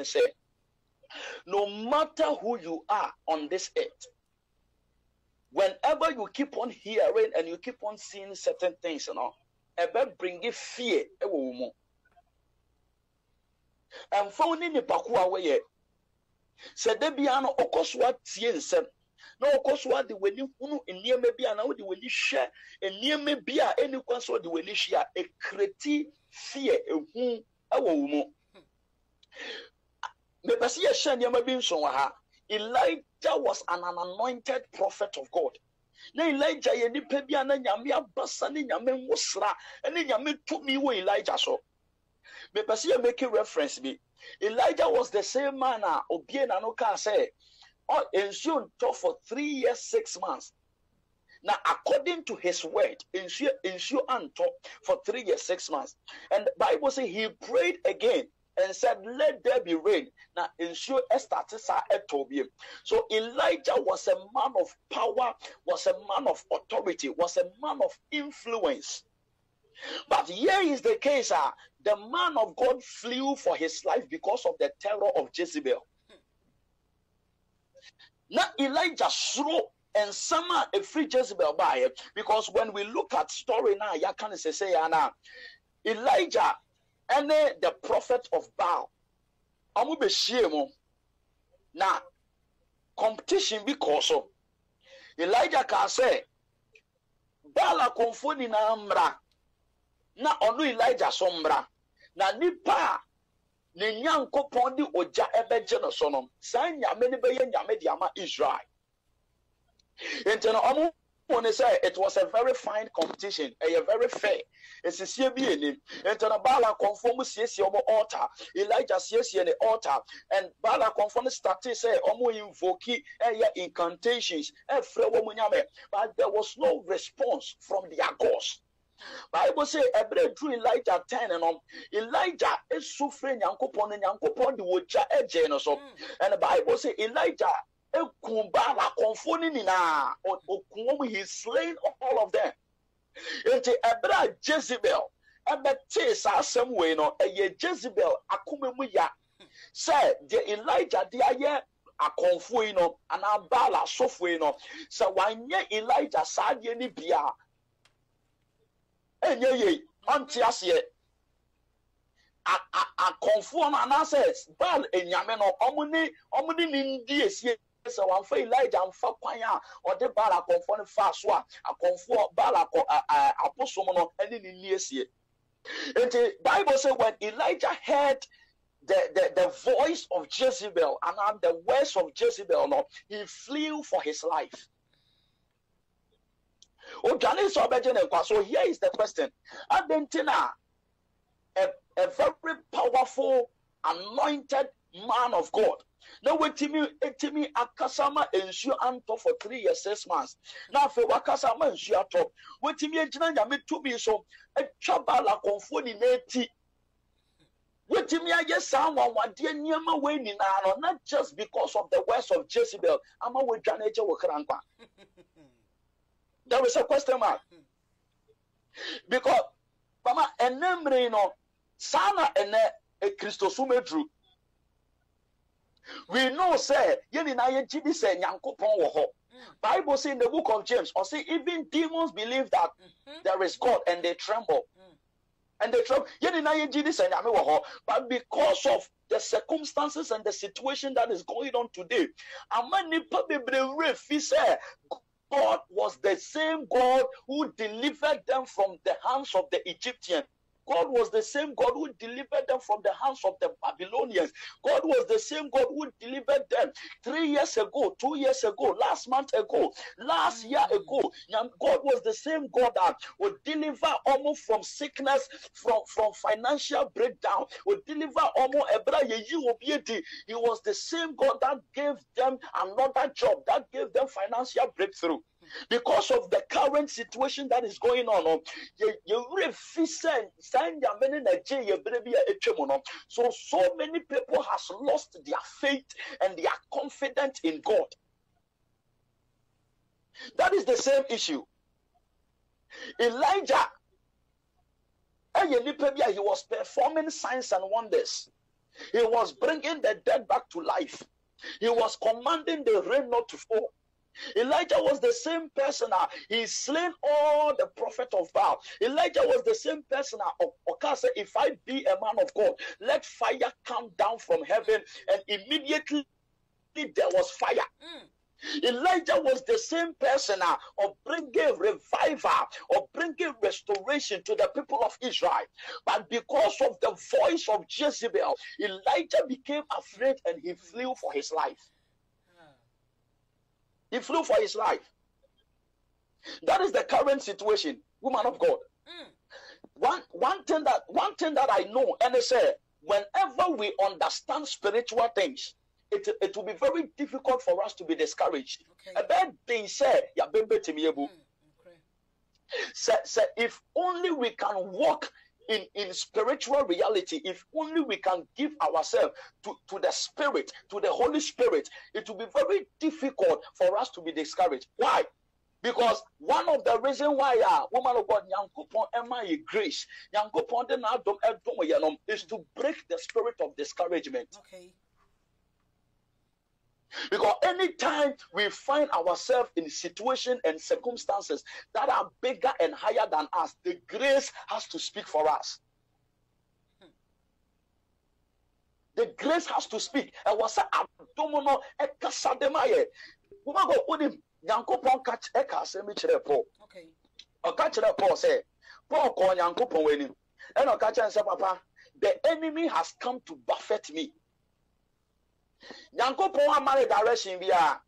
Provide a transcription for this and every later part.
say, no matter who you are on this earth, whenever you keep on hearing and you keep on seeing certain things, about bringing fear, and finding the Pakua way. Said there be an okoswa tiensem. No okoswa the when you in near maybe an out the when you share, and near maybe any consort the when you share a creti fear a whom a woman. Maybe see a shan yama being so. Elijah was an anointed prophet of God. Na Elijah yeni pebiana nyame abasa ni nyame wosra ene nyame to me wo Elijah so. Me pese you make a reference me. Elijah was the same man obie na no can say ensure for 3 years 6 months. Now according to his word ensure anto for 3 years 6 months. And the Bible says he prayed again and said, let there be rain. Now, ensure estatisa etobie. So Elijah was a man of power, was a man of authority, was a man of influence. But here is the case, the man of God flew for his life because of the terror of Jezebel. Now Elijah slew and summoned a free Jezebel by it, because when we look at story now, ya can say Elijah and the prophet of Baal, amu be shiemo na competition because of Elijah can say Baal konfoni na amra na onu Elijah sombra na nipa ne nyankopon di oja ebeje no so no san nyame ne beye nyame di ama Israel. Enteno amu when say it was a very fine competition, a very fair. It's a CBN. And Bala conform CSC altar. Elijah CSC the altar. And Bala conform started say omo invoke incantations. But there was no response from their gods. Bible say every drew Elijah 10 and Elijah is suffering yankopon and yankopon the woja ejeno so. And the Bible say Elijah Kumbala confoning na he slain all of them. Ente ebra Jezebel ebete sa some way no eye Jezebel akumemu ya say the Elijah de aye akonfo no ana bala sofo no say wanye Elijah sa de ni bia enye ye anti ase akonfo no ana says bal enyame no omuni ni ndi esie. So one for Elijah and for Paya or the Bala conform fast one, a comfort Bala apostle and in years here. And the Bible says when Elijah heard the voice of Jezebel and the words of Jezebel, he flew for his life. So here is the question. Adentina, a very powerful, anointed man of God. Now wait me akasama ensure anto for 3 years 6 months. Now for wakasama ensure top. Wait me ejina nyame to be so a chabala konfoni neti. Wait me aye someone wade niema we ni na not just because of the words of Jezebel. Ama we dwaneje wo krankwa. There is a question mark. Because mama enemre no sana ene e Christosume drew. We know, say, say Bible say in the book of James, or say even demons believe that there is God and they tremble. And they tremble. But because of the circumstances and the situation that is going on today, God was the same God who delivered them from the hands of the Egyptians. God was the same God who delivered them from the hands of the Babylonians. God was the same God who delivered them 3 years ago, 2 years ago, last month ago, last year ago. God was the same God that would deliver almost from sickness, from financial breakdown, would deliver almost. He was the same God that gave them another job, that gave them financial breakthrough. Because of the current situation that is going on, so many people has lost their faith and their confidence in God. That is the same issue. Elijah, he was performing signs and wonders. He was bringing the dead back to life. He was commanding the rain not to fall. Elijah was the same person. He slain all the prophet of Baal. Elijah was the same person. Okay, said, if I be a man of God, let fire come down from heaven. And immediately there was fire. Elijah was the same person of bringing revival, of bringing restoration to the people of Israel. But because of the voice of Jezebel, Elijah became afraid and he flew for his life. He flew for his life. That is the current situation, woman of God. One thing that I know, and I say, whenever we understand spiritual things, it will be very difficult for us to be discouraged. A bad thing said, if only we can walk in spiritual reality, if only we can give ourselves to the Spirit, to the Holy Spirit, it will be very difficult for us to be discouraged. Why? Because one of the reasons why woman of God grace is to break the spirit of discouragement. Okay. Because anytime we find ourselves in situations and circumstances that are bigger and higher than us, the grace has to speak for us. The grace has to speak. And was a abdominal ekasademaye. Woman go udim Yankopon catch eka semi chere Paul. Okay. O catch Paul say, Paul call Yankopon weni. And o catch and say, Papa, the enemy has come to buffet me. Yankopon amare direction via.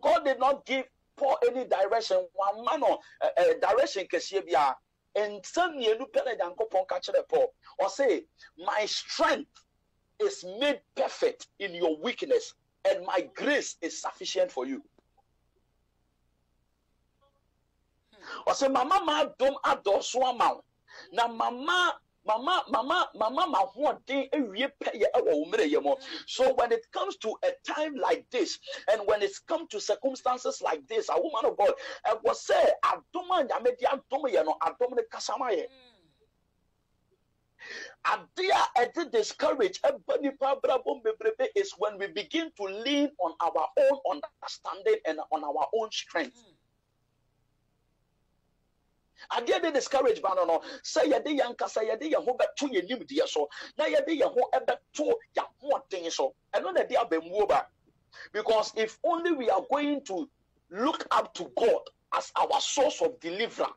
God did not give Paul any direction. One man or direction kesie bia. And some ye look at Yankopon catch Paul. Or say, my strength is made perfect in your weakness, and my grace is sufficient for you. Or say, Mama, don't adore so amount. Now, Mama, so when it comes to a time like this, and when it comes to circumstances like this, a woman of God, I was say, Adoma Yamedia Domayano, Adomine Kasamaye. Adia discourage is when we begin to lean on our own understanding and on our own strength. Adia de discourage banano say ya de yanka say ya de ya ho beto ye nim de so na ya de ya ho ebeto ya ho den so eno na de abamuo ba, because if only we are going to look up to God as our source of deliverance,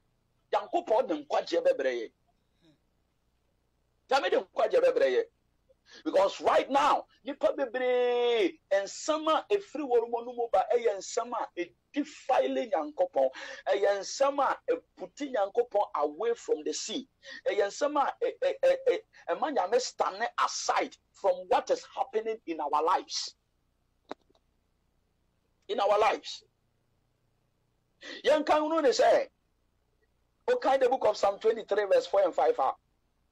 yankopon dem kwaje bebreye. Because right now, nipa bebre and summer a free worumonumoba and summer a defiling yankopon and summer a putting yankopon away from the sea and summer a man standing aside from what is happening in our lives. In our lives. Yankan say, okay, the book of Psalm 23, verse 4 and 5.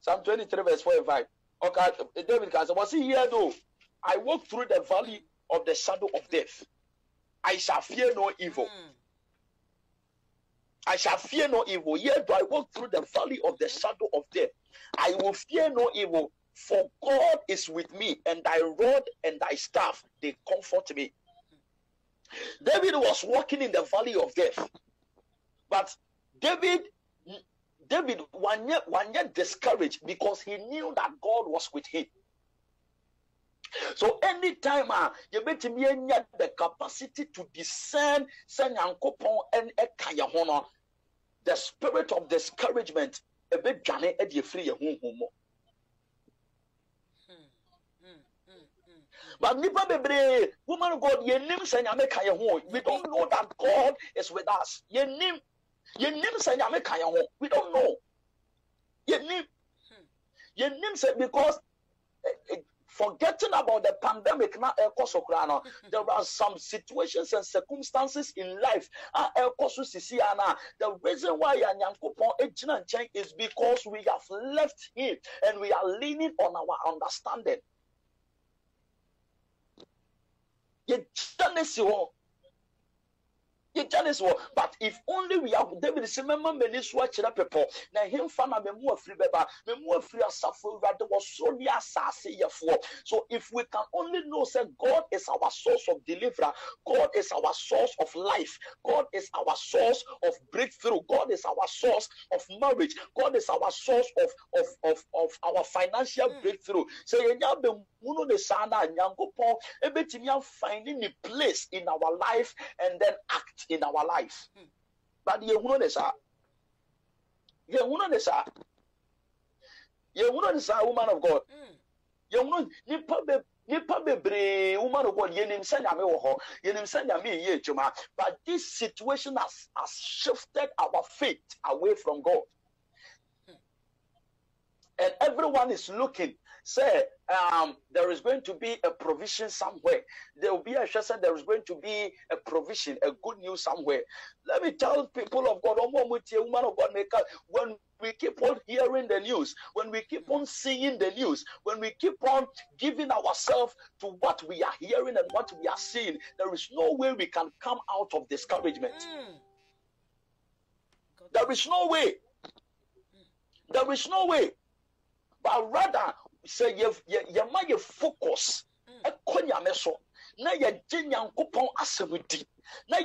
Psalm 23, verse 4 and 5. Okay, David can say, was he here though? I walk through the valley of the shadow of death. I shall fear no evil. I shall fear no evil. Yet do I walk through the valley of the shadow of death. I will fear no evil, for God is with me, and thy rod and thy staff, they comfort me. David was walking in the valley of death. But David one year discouraged because he knew that God was with him. So anytime you bet me the capacity to discern the spirit of discouragement a bit jane e dey free ehunhumo. But nipa bebre woman of God yenim say nyame ka ye ho. We don't know that God is with us. Yenim say nyame ka ye ho. We don't know. Yenim say because forgetting about the pandemic now, there are some situations and circumstances in life. The reason why is because we have left him and we are leaning on our understanding. But if only we have David is remember many swatch people. Now him fana me more free beba, me more free asafo rather was so near sasi for. So if we can only know say God is our source of deliverer, God is our source of life, God is our source of breakthrough, God is our source of marriage, God is our source of our financial breakthrough. So you be muno de sana nyankopon ebetimi finding a place in our life and then act in our life. But you know this, woman of God. You know, nipa bebre woman of God yenim sanya me wo ho yenim sanya me ye juma, but this situation has shifted our faith away from God. And everyone is looking. Say, there is going to be a provision somewhere. There will be a chance there is going to be a provision, a good news somewhere. Let me tell people of God, woman of God, when we keep on hearing the news, when we keep on seeing the news, when we keep on giving ourselves to what we are hearing and what we are seeing, there is no way we can come out of discouragement. There is no way. There is no way. But rather, say you focus. Na ye gye Nyankopɔn asɛm di. Na